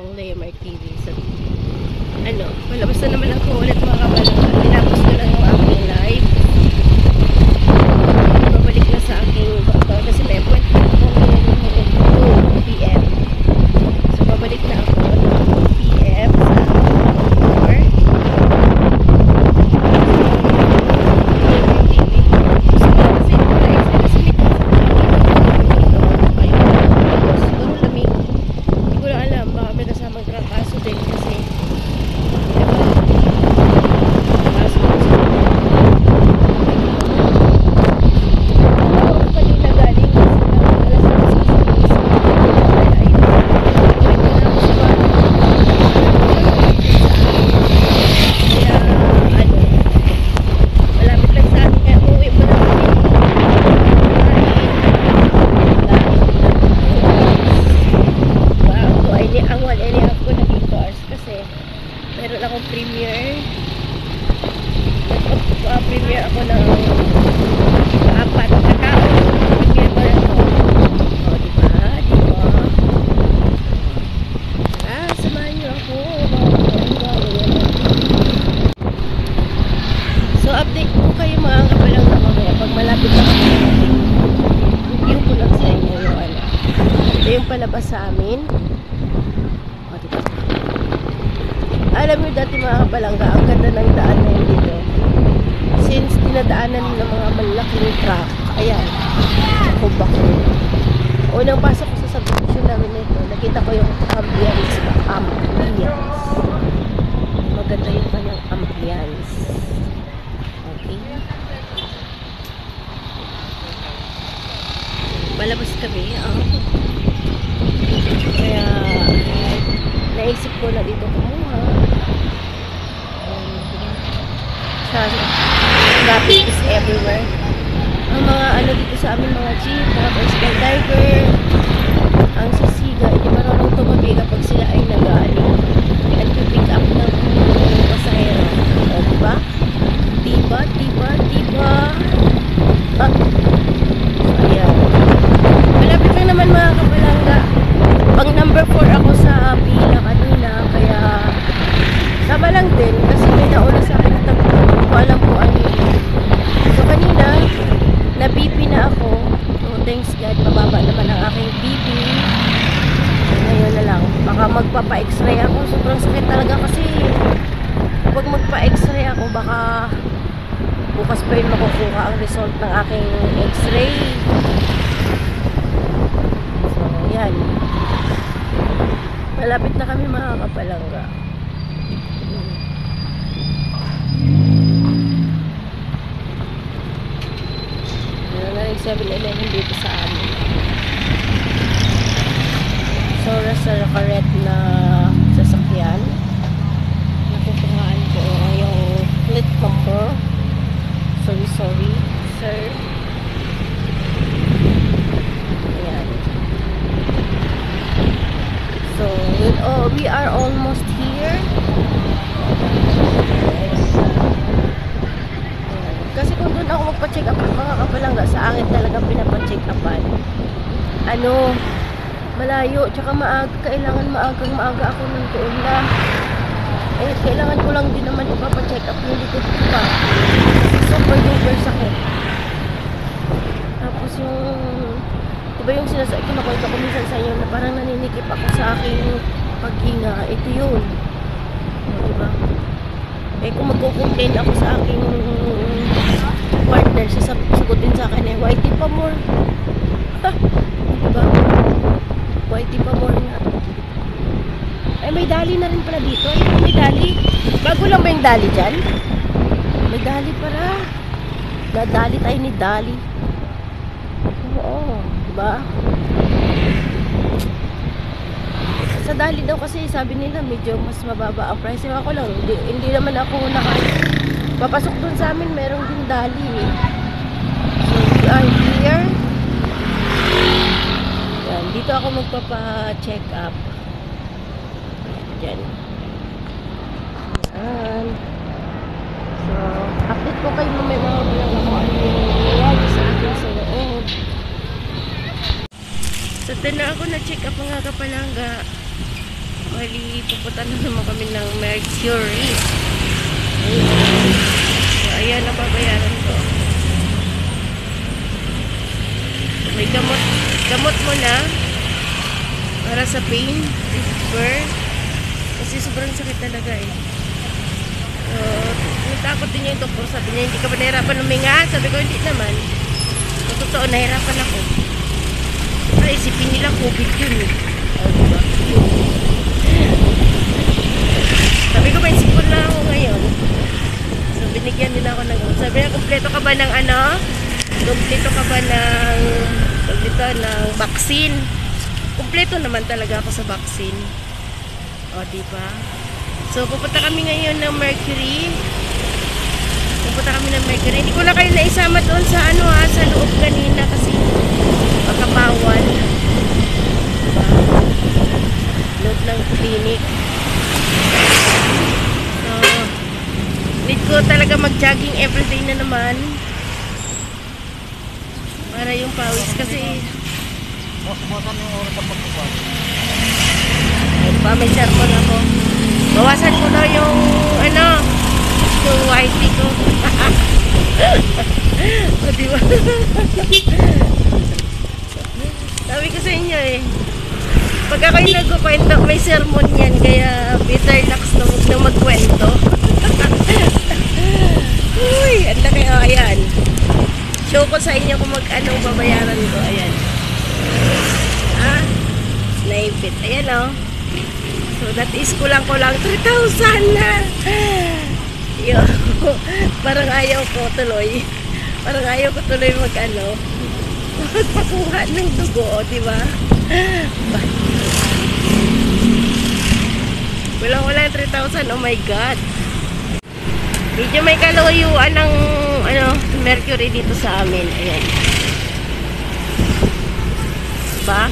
ng Laymark TV. So, palabas na naman ako ulit mga kapalangga. Tinapos ko lang yung aking live. Babalik na sa aking doktor kasi may appointment ako ngayong 2 PM. So, babalik na ako ng 2 PM sa doktor. Meron akong premiere. Premiere ako ng 4 na tao. Premiere ko na ito. O, diba? Samahan niyo ako. So, update ko kayo mga kapalangga mamaya. Pag malapit na ako, review ko lang sa inyo yung ito yung palabas sa amin. O, diba? Alam niyo dati mga kapalangga, ang ganda ng daan na yun dito. Since dinadaanan ng mga malaking truck, ayan, kubak ko. Unang pasok ko sa subdivision namin nito, nakita ko yung ambience. Maganda yung kanyang ambience. Okay. Palabas kami, kaya naisip ko na dito kumuha. Traffic is everywhere. Ang mga dito sa amin, mga jeep, mga bicycle driver, ang sisiga, hindi marunong tumabi kapag sila ay nag-pick up ng pasahero. O, diba? Diba? Ayan. Malapit lang naman mga kapalangga. Pang number 4 ako sa pila kanina, kaya sama lang din kasi may nauna sa akin na tabi. Hindi ko alam kung ano yun. So kanina, na-BP na ako. So thanks God, mababa naman ang aking BP. Ngayon na lang, baka magpapa-x-ray ako. Sobrang sakit talaga kasi pag magpa-x-ray ako, baka bukas pa rin makukuha ang result ng aking x-ray. So yan, malapit na kami mga kapalangga. Meron na rin 7-Eleven dito sa amin. So, sa karet na sasakyan, nakukuhaan ko yung plate number. Sorry, sir. Ayan. So, we are almost here. Kasi kung doon ako magpa-check up mga kapalangga, sa akin talaga pinapa-check upan. Malayo, tsaka maaga, kailangan maaga ako ng doon na. Eh, kailangan ko lang din naman ipapa-check up yung likod ko pa. Super duper sakit. Tapos diba yung sinasabi, kinakwento ko minsan sa inyo na parang naninikip ako sa aking paghinga. Ito yun. Diba? Eh, kung magko-complain ako sa aking partner, sasagutin sa akin whitey pa more. Diba? Whitey pa more nga. Ay, may dali na rin pala dito. Ay, may dali. Bago lang ba yung dali dyan? May dali para. Nadali tayo ni Dali. Oo. Diba? Sa dali daw kasi sabi nila medyo mas mababa ang price. Ako lang, hindi naman ako papasok dun sa amin, merong din dali. So, we are here. Yan, dito ako magpapa-check up. Yan. Yan. So, update ko kayo mamaya mga vlog ako ano yung nangyayari sa akin sa loob. So, doon na ako na-check up mga kapalangga. O, Bali, pupunta na naman kami ng Mercury. So, ayan, nababayaran ko. May gamot mo na para sa pain, fever. Kasi sobrang sakit talaga eh. So, natakot din yung doktor. Sabi niya, hindi ka ba nahirapan luminga? Sabi ko, hindi naman. So, totoo, nahirapan ako. Ay, isipin nila COVID yun eh. O, diba? Sabi ko, may sipon lang ako ngayon. So, binigyan nila ako ng... Sabi niya, kumpleto ka ba ng ano? Kumpleto ka ba ng... Kumpleto ng vaccine? Kumpleto naman talaga ako sa vaccine. O, diba? So, pupunta kami ngayon ng Mercury. Pupunta kami ng Mercury. Hindi ko na kayo naisama doon sa ano ha, sa loob kanina kasi baka bawal. Diba? Loob ng clinic. So, need ko talaga mag-jogging everyday na naman. Para yung pawis kasi Buwasan yung oras sa pagkukuha. diba, may sermon ako. Bawasan ko na yung ano, yung YT ko. O, diba? Sabi ko sa inyo eh, pag ako'y nagkukwento, may sermon yan, kaya better relax na huwag na magkwento. Uy, ang laki, oh, ayan. Show ko sa inyo kung mag-anong babayaran ko, ayan. Ah, naipit, ayan oh. So that is kulang-kulang 3,000 na. Yo, parang ayaw ko tuloy. Parang ayaw ko tuloy mag-ano. Magpakuha ng dugo, di ba? Kulang-kulang 3,000, oh my God. Medyo may kaluyuan ng ano, Mercury dito sa amin. Ayan. Diba?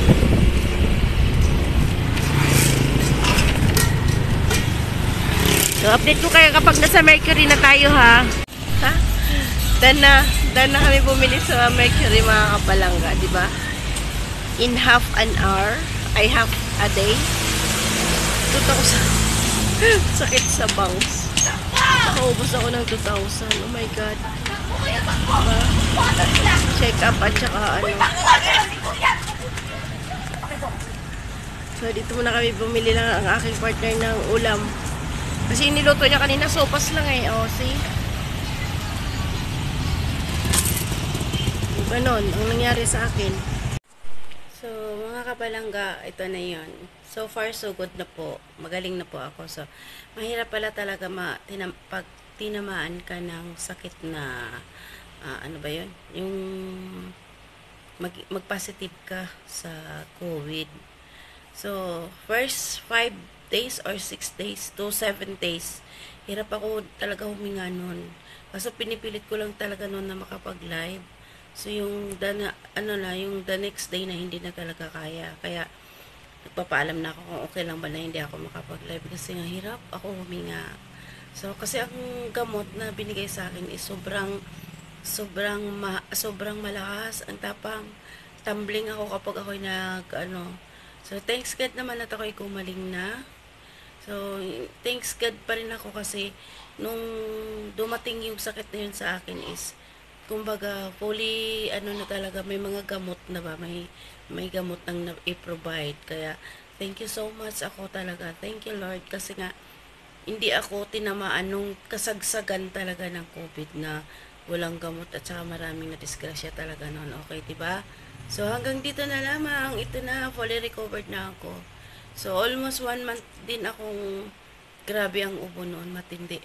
So, update ko kayo kapag nasa Mercury na tayo ha. Ha? Dan na kami bumili sa Mercury mga kapalangga, di ba? In half an hour, I half a day. 2,000. Sakit sa bangs. Nakaubos ako ng 2,000. Oh my God. Diba? Check up at saka ano. So, dito muna kami bumili lang ang aking partner ng ulam. Kasi niluto niya kanina, sopas lang eh. O, see? Ganon, ang nangyari sa akin. So, mga kapalangga, ito na yon. So far, so good na po. Magaling na po ako. So, mahirap pala talaga pag tinamaan ka ng sakit na, ano ba yun? Yung mag-positive ka sa COVID. So, first 5 days or 6 days to 7 days, hirap ako talaga huminga nun. Kaso pinipilit ko lang talaga nun na makapag-live. So, yung yung the next day na hindi na talaga kaya. Kaya, nagpapaalam na ako kung okay lang ba na hindi ako makapag-live. Kasi nga, hirap ako huminga. So, kasi ang gamot na binigay sa akin is sobrang malakas. Ang tapang, tumbling ako kapag ako'y So, thanks God naman at ako'y kumaling na. So, thanks God pa rin ako kasi nung dumating yung sakit na yun sa akin is kumbaga, fully, na talaga, may mga gamot na ba, may gamot nang i-provide. Kaya, thank you so much ako talaga. Thank you, Lord, kasi nga, hindi ako tinamaan nung kasagsagan talaga ng COVID na walang gamot at saka maraming na-disgrasya talaga noon. Okay, diba? So, hanggang dito na lamang. Ito na, fully recovered na ako. So, almost 1 month din akong grabe ang ubo noon, matindi.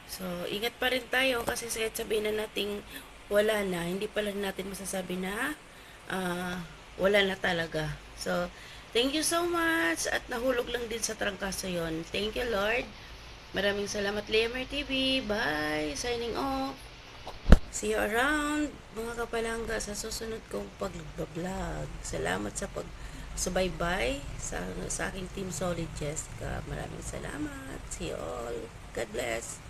So, ingat pa rin tayo kasi sabihin na nating wala na, hindi pala natin masasabi na wala na talaga. So, thank you so much at nahulog lang din sa trangkaso yon. Thank you, Lord. Maraming salamat, Leamer TV. Bye! Signing off. See you around, mga kapalangga, sa susunod kong pag-vlog. Salamat sa pag-subaybay sa aking Team Solid Jessica. Maraming salamat. See you all. God bless.